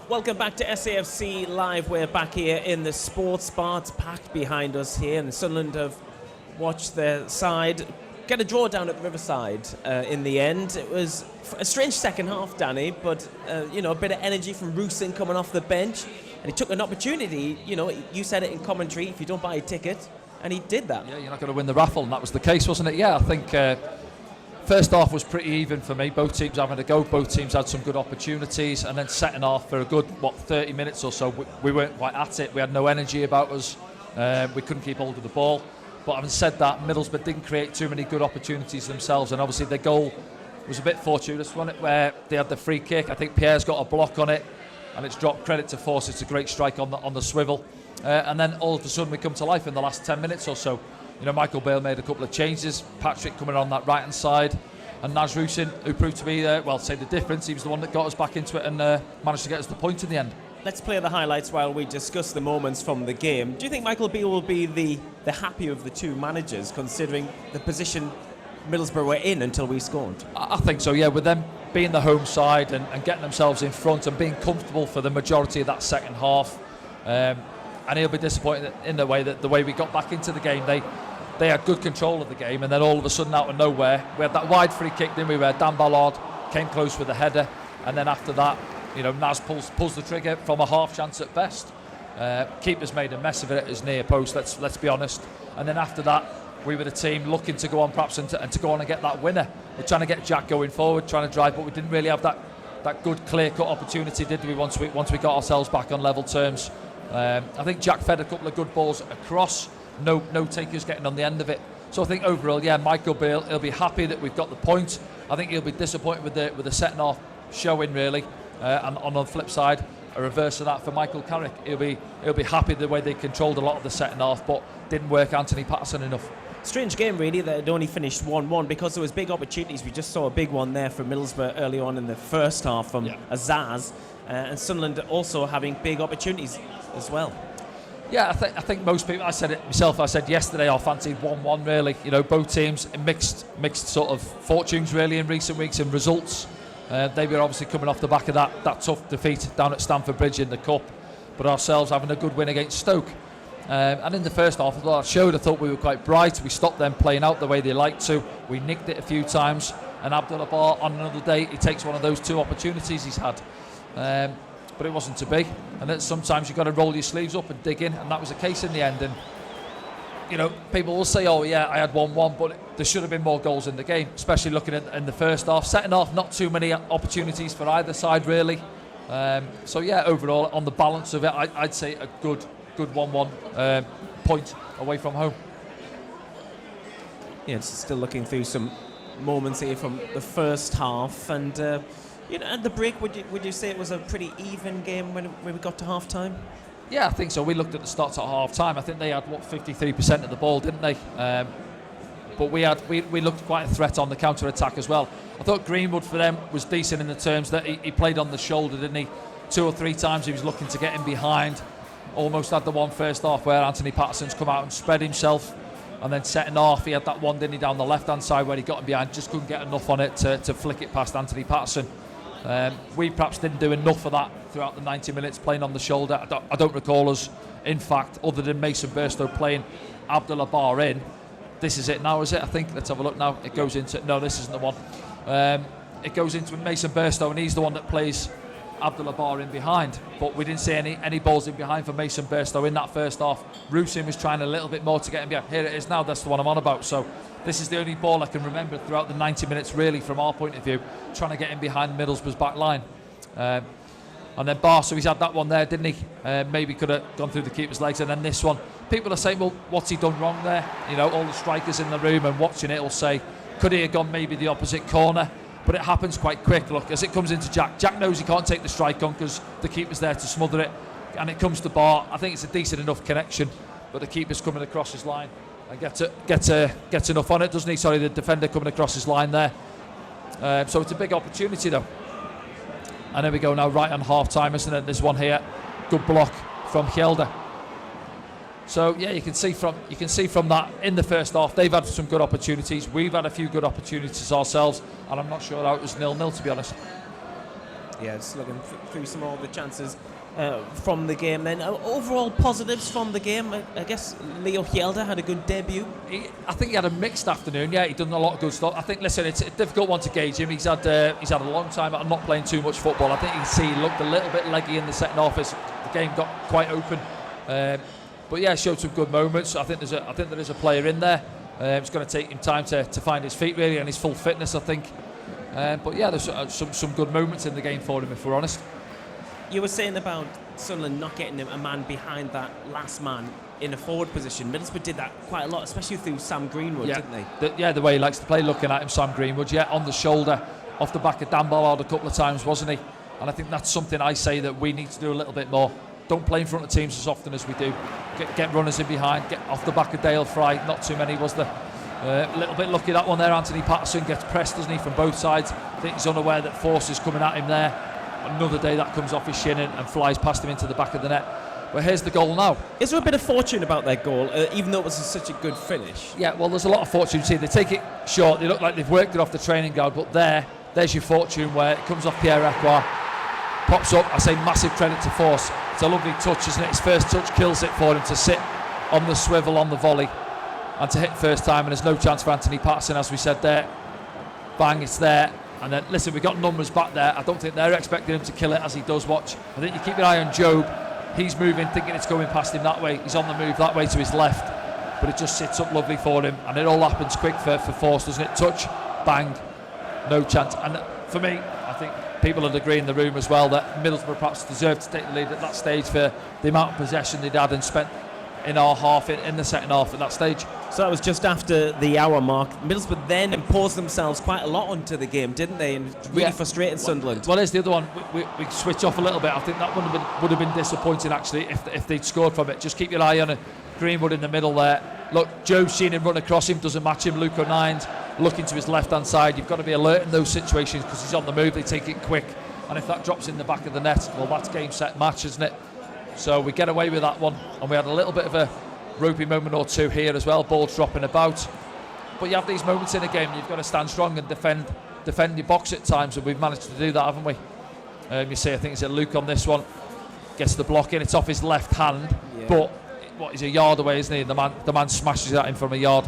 Welcome back to SAFC Live. We're back here in the sports bar. It's packed behind us here, and Sunderland have watched their side get a draw down at the Riverside in the end. It was a strange second half, Danny, but a bit of energy from Rusin coming off the bench, and he took an opportunity. You said it in commentary, if you don't buy a ticket, and he did that. Yeah, you're not going to win the raffle, and that was the case, wasn't it? Yeah, I think first half was pretty even for me. Both teams having a go, both teams had some good opportunities, and then second half for a good 30 minutes or so we weren't quite at it. We had no energy about us. We couldn't keep hold of the ball. But having said that, Middlesbrough didn't create too many good opportunities themselves, and obviously their goal was a bit fortuitous, wasn't it, where they had the free kick. I think Pierre's got a block on it, and it's dropped. Credit to Force, it's a great strike on the swivel. And then all of a sudden we come to life in the last 10 minutes or so. Michael Bale made a couple of changes, Patrick coming on that right-hand side, and Naz Rusin, who proved to be, say the difference. He was the one that got us back into it and managed to get us the point in the end. Let's play the highlights while we discuss the moments from the game. Do you think Michael Beale will be the happier of the two managers, considering the position Middlesbrough were in until we scored? I think so, yeah, with them being the home side and getting themselves in front and being comfortable for the majority of that second half. And he'll be disappointed in the way we got back into the game. They had good control of the game, and then all of a sudden, out of nowhere, we had that wide free kick, didn't we, where Dan Ballard came close with a header, and then after that, Naz pulls the trigger from a half chance at best. Keeper's made a mess of it at his near post, let's be honest. And then after that, we were the team looking to go on perhaps and to go on and get that winner. We're trying to get Jack going forward, trying to drive, but we didn't really have that good clear-cut opportunity, did we, once we got ourselves back on level terms. I think Jack fed a couple of good balls across, no takers getting on the end of it. So I think overall, yeah, Michael Beale, he'll be happy that we've got the point. I think he'll be disappointed with the second half showing, really. And on the flip side, a reverse of that for Michael Carrick. He'll be happy the way they controlled a lot of the second half, but didn't work Anthony Patterson enough. Strange game, really, that it only finished 1-1 because there was big opportunities. We just saw a big one there for Middlesbrough early on in the first half from Azaz, and Sunderland also having big opportunities as well. Yeah, I think most people, I said it myself, I said yesterday I fancied 1-1 really. Both teams mixed sort of fortunes really in recent weeks and results. They were obviously coming off the back of that tough defeat down at Stamford Bridge in the Cup, but ourselves having a good win against Stoke. And in the first half, I thought we were quite bright. We stopped them playing out the way they liked to. We nicked it a few times, and Abdullah Bar on another day, he takes one of those two opportunities he's had. But it wasn't to be. And then sometimes you've got to roll your sleeves up and dig in, and that was the case in the end. And people will say, oh yeah, I had 1-1, but there should have been more goals in the game, especially looking at in the first half. Second half, not too many opportunities for either side really. So yeah, overall, on the balance of it, I'd say a good 1-1 point away from home. Yeah, still looking through some moments here from the first half, and at the break, would you say it was a pretty even game when we got to half time? Yeah, I think so. We looked at the stats at half time. I think they had 53% of the ball, didn't they? But we looked quite a threat on the counter attack as well. I thought Greenwood for them was decent in the terms that he played on the shoulder, didn't he? 2 or 3 times he was looking to get in behind. Almost had the one first half where Anthony Patterson's come out and spread himself, and then second half he had that one, didn't he, down the left hand side where he got in behind, just couldn't get enough on it to flick it past Anthony Patterson. We perhaps didn't do enough of that throughout the 90 minutes playing on the shoulder. I don't recall us, in fact, other than Mason Burstow playing Abdullah Bar in. This is it now, is it? I think. Let's have a look now. It goes into... No, this isn't the one. It goes into Mason Burstow, and he's the one that plays Abdullah Bar in behind. But we didn't see any balls in behind for Mason Burstow in that first half. Rusin was trying a little bit more to get in behind. Here it is now. That's the one I'm on about. So this is the only ball I can remember throughout the 90 minutes, really, from our point of view, trying to get in behind Middlesbrough's back line. And then Bar, so he's had that one there, didn't he? Maybe could have gone through the keeper's legs. And then this one, people are saying, well, what's he done wrong there? All the strikers in the room and watching it will say, could he have gone maybe the opposite corner? But it happens quite quick. Look, as it comes into Jack, Jack knows he can't take the strike on because the keeper's there to smother it. And it comes to Bar. I think it's a decent enough connection, but the keeper's coming across his line and gets enough on it, doesn't he? Sorry, the defender coming across his line there. So it's a big opportunity though. And there we go now, right on half time, isn't it? There's one here, good block from Hjelde. So yeah, you can see from that in the first half they've had some good opportunities. We've had a few good opportunities ourselves, and I'm not sure how it was 0-0 to be honest. Yeah, just looking through some of the chances from the game then. Overall positives from the game, I guess Leo Hjelde had a good debut. I think he had a mixed afternoon. Yeah, he done a lot of good stuff. I think, listen, it's a difficult one to gauge him. He's had a long time out of not playing too much football. I think you can see he looked a little bit leggy in the second half as the game got quite open. But yeah, showed some good moments. I think there is a player in there. It's going to take him time to find his feet really and his full fitness, I think. But yeah, there's some good moments in the game for him, if we're honest. You were saying about Sunderland not getting a man behind that last man in a forward position. Middlesbrough did that quite a lot, especially through Sam Greenwood, didn't they? The way he likes to play, looking at him, Sam Greenwood, on the shoulder, off the back of Dan Ballard a couple of times, wasn't he? And I think that's something I say that we need to do a little bit more. Don't play in front of teams as often as we do. Get runners in behind, get off the back of Dale Fry. Not too many, was there? A little bit lucky that one there. Anthony Patterson gets pressed, doesn't he, from both sides. I think he's unaware that force is coming at him there. Another day that comes off his shin and flies past him into the back of the net. But here's the goal now. Is there a bit of fortune about that goal, even though it was such a good finish? Yeah, well, there's a lot of fortune. See, they take it short. They look like they've worked it off the training ground. But there's your fortune where it comes off Pierre Ecoir, pops up. I say massive credit to Force. It's a lovely touch, isn't it? His first touch kills it for him to sit on the swivel on the volley and to hit first time. And there's no chance for Anthony Patterson, as we said there. Bang, it's there. And then, listen, we've got numbers back there. I don't think they're expecting him to kill it as he does watch. I think you keep your eye on Job. He's moving, thinking it's going past him that way. He's on the move that way to his left. But it just sits up lovely for him. And it all happens quick for Force, doesn't it? Touch, bang, no chance. And for me, I think people would agree in the room as well that Middlesbrough perhaps deserved to take the lead at that stage for the amount of possession they'd had and spent in our half, in the second half at that stage. So that was just after the hour mark. Middlesbrough then imposed themselves quite a lot onto the game, didn't they? And really frustrated Sunderland. Well, there's the other one. We switch off a little bit. I think that would have been disappointing actually if they'd scored from it. Just keep your eye on Greenwood in the middle there. Look, Joe's seen him run across him, doesn't match him. Luke O'Nine's looking to his left-hand side. You've got to be alert in those situations because he's on the move. They take it quick. And if that drops in the back of the net, well, that's game, set, match, isn't it? So we get away with that one. And we had a little bit of a ropey moment or two here as well, balls dropping about. But you have these moments in a game, you've got to stand strong and defend your box at times, and we've managed to do that, haven't we? You see, I think it's a Luke on this one, gets the block in, it's off his left hand, but he's a yard away, isn't he? The man smashes at him from a yard.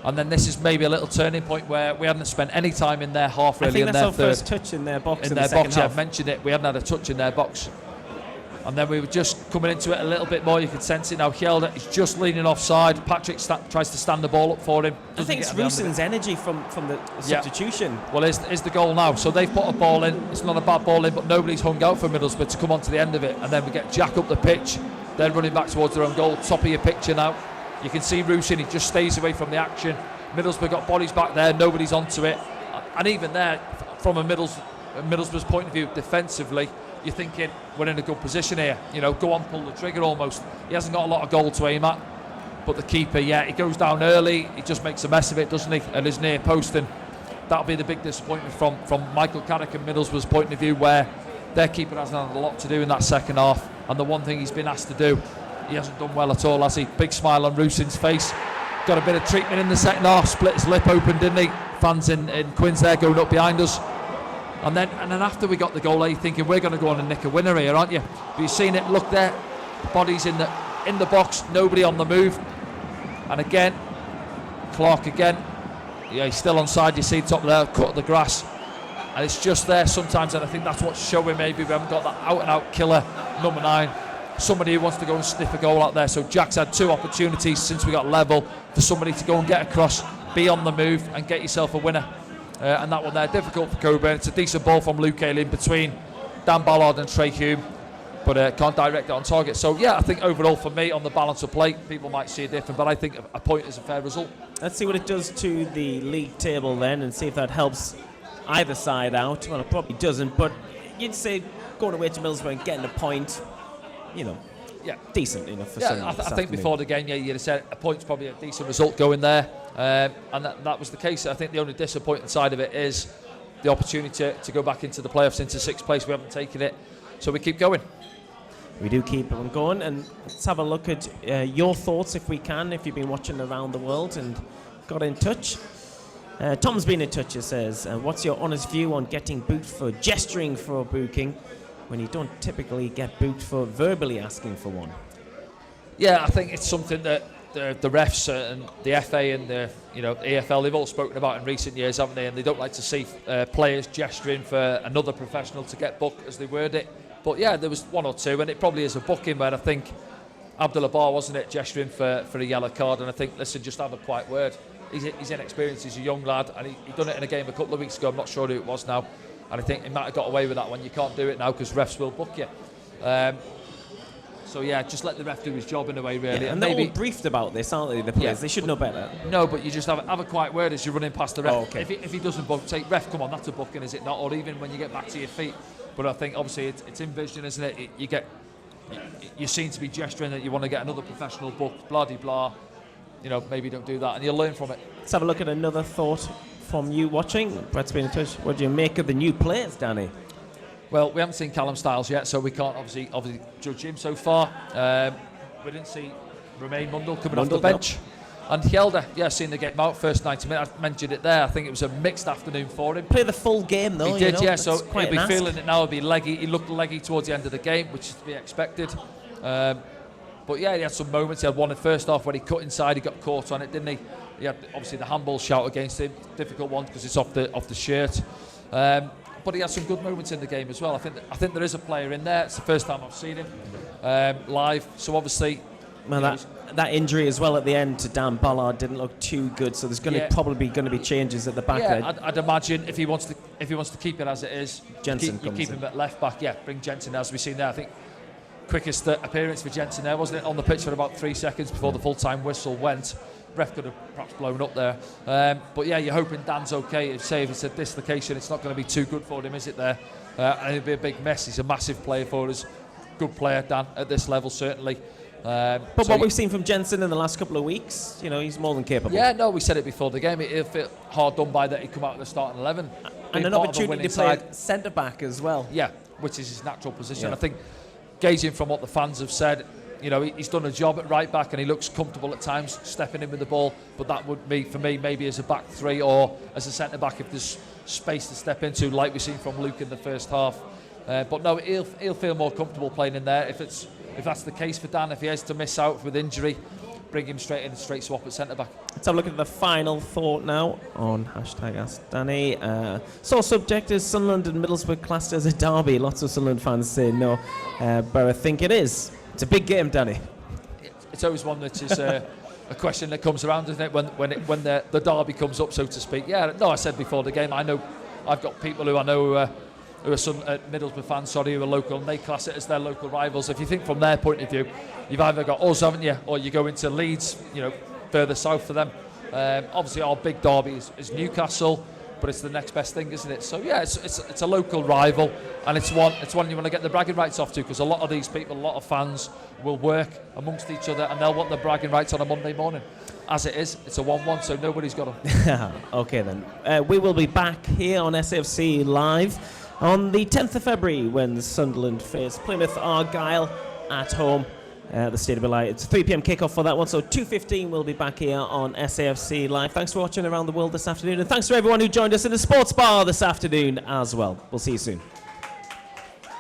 And then this is maybe a little turning point where we hadn't spent any time in their half really. I think that's our first touch in their box. In their box, I've mentioned it. We hadn't had a touch in their box. And then we were just coming into it a little bit more. You could sense it now. Hjelde is just leaning offside. Patrick tries to stand the ball up for him. I think it's Rusyn's energy from the substitution. Well, here's the goal now. So they've put a ball in. It's not a bad ball in, but nobody's hung out for Middlesbrough to come on to the end of it. And then we get Jack up the pitch. They're running back towards their own goal. Top of your picture now. You can see Rusyn. He just stays away from the action. Middlesbrough got bodies back there. Nobody's onto it. And even there, from a Middlesbrough's point of view, defensively, you're thinking we're in a good position here. You know, go on, pull the trigger almost. He hasn't got a lot of goal to aim at. But the keeper, he goes down early. He just makes a mess of it, doesn't he? At his near post. And that'll be the big disappointment from Michael Carrick and Middlesbrough's point of view, where their keeper hasn't had a lot to do in that second half. And the one thing he's been asked to do, he hasn't done well at all, has he? Big smile on Rusyn's face. Got a bit of treatment in the second half. Split his lip open, didn't he? Fans in Quinn's there going up behind us. And then after we got the goal, you're thinking we're going to go on and nick a winner here, aren't you? But you've seen it. Look there, bodies in the box, nobody on the move. And again, Clark again. Yeah, he's still onside. You see top there, cut the grass, and it's just there sometimes. And I think that's what's showing. Maybe we haven't got that out-and-out killer number 9. Somebody who wants to go and sniff a goal out there. So Jack's had 2 opportunities since we got level for somebody to go and get across, be on the move, and get yourself a winner. And that one there, difficult for Coburn. It's a decent ball from Luke Ayling between Dan Ballard and Trey Hume, but can't direct it on target. So yeah, I think overall for me, on the balance of play, people might see it different, but I think a point is a fair result. Let's see what it does to the league table then, and see if that helps either side out. Well, it probably doesn't, but you'd say going away to Middlesbrough and getting a point, decent enough for some. I think before the game, you'd have said a point's probably a decent result going there. And that was the case. I think the only disappointing side of it is the opportunity to go back into the playoffs, into 6th place. We haven't taken it, so we keep going. We do keep on going, and let's have a look at your thoughts if we can, if you've been watching around the world and got in touch. Tom's been in touch. It says, what's your honest view on getting booked for gesturing for booking when you don't typically get booked for verbally asking for one? Yeah, I think it's something that the refs and the FA and the EFL, they've all spoken about in recent years, haven't they? And they don't like to see players gesturing for another professional to get booked, as they word it. But yeah, there was one or two, and it probably is a booking where I think Abdullah Bar, wasn't it, gesturing for a yellow card, and I think, listen, just have a quiet word. He's inexperienced, he's a young lad, and he done it in a game a couple of weeks ago. I'm not sure who it was now, and I think he might have got away with that one. You can't do it now because refs will book you. So yeah, just let the ref do his job in a way, really. Yeah, and they're all briefed about this, aren't they, the players? Yeah, they should know better. No, but you just have a quiet word as you're running past the ref. Oh, okay. If he doesn't book, say, ref, come on, that's a booking, is it not? Or even when you get back to your feet. But I think, obviously, it's in vision, isn't it? You seem to be gesturing that you want to get another professional booked, blah-de-blah. Maybe don't do that, and you'll learn from it. Let's have a look at another thought from you watching. Brett's been in touch. What do you make of the new players, Danny? Well, we haven't seen Callum Styles yet, so we can't obviously judge him so far. We didn't see Romain Mundle coming off the bench. No. And Hjelde, seen the game out, first 90 minutes. I mentioned it there. I think it was a mixed afternoon for him. Play the full game, though. He did, yeah, so he'll be feeling it now. He'll be leggy. He looked leggy towards the end of the game, which is to be expected. But yeah, he had some moments. He had one in the first half when he cut inside. He got caught on it, didn't he? He had obviously the handball shout against him. Difficult one because it's off the shirt. But he had some good moments in the game as well. I think there is a player in there. It's the first time I've seen him live. So obviously, that injury as well at the end to Dan Ballard didn't look too good. So there's probably going to be changes at the back. Yeah, I'd imagine if he wants to keep it as it is, Jensen you keep him at left back. Yeah, bring Jensen as we've seen there. I think quickest appearance for Jensen there, wasn't it? On the pitch for about 3 seconds before the full-time whistle went. Ref could have perhaps blown up there. But yeah, you're hoping Dan's okay. If it's a dislocation, it's not going to be too good for him, is it there? And it'll be a big mess. He's a massive player for us. Good player, Dan, at this level, certainly. But what we've seen from Jensen in the last couple of weeks, he's more than capable. Yeah, no, we said it before the game. He'll feel hard done by that he'd come out of the starting 11. And an opportunity to play centre-back as well. Yeah, which is his natural position. Yeah. I think, gauging from what the fans have said, he's done a job at right back and he looks comfortable at times stepping in with the ball, but that would be, for me, maybe as a back three or as a centre-back if there's space to step into, like we've seen from Luke in the first half. But no, he'll feel more comfortable playing in there. If that's the case for Dan, if he has to miss out with injury, bring him straight in, straight swap at centre-back. Let's have a look at the final thought now on #AskDanny. Sore subject is Sunderland and Middlesbrough classed as a derby. Lots of Sunderland fans say no, but I think it is. It's a big game, Danny. It's always one that is a question that comes around, isn't it? When the derby comes up, so to speak. Yeah, no, I said before the game, I know I've got people who I know who are Middlesbrough fans, who are local, and they class it as their local rivals. If you think from their point of view, you've either got us, haven't you, or you go into Leeds, further south for them. Obviously, our big derby is Newcastle, but it's the next best thing, isn't it? So yeah, it's a local rival, and it's one you want to get the bragging rights off to, because a lot of these people, a lot of fans, will work amongst each other, and they'll want the bragging rights on a Monday morning. As it is, it's a 1-1, so nobody's got them. Okay then, we will be back here on SFC Live on the 10th of February when Sunderland face Plymouth Argyle at home. The Stadium of Light. It's a 3 p.m. kickoff for that one, so 2:15 we'll be back here on SAFC Live. Thanks for watching Around the World this afternoon, and thanks to everyone who joined us in the sports bar this afternoon as well. We'll see you soon.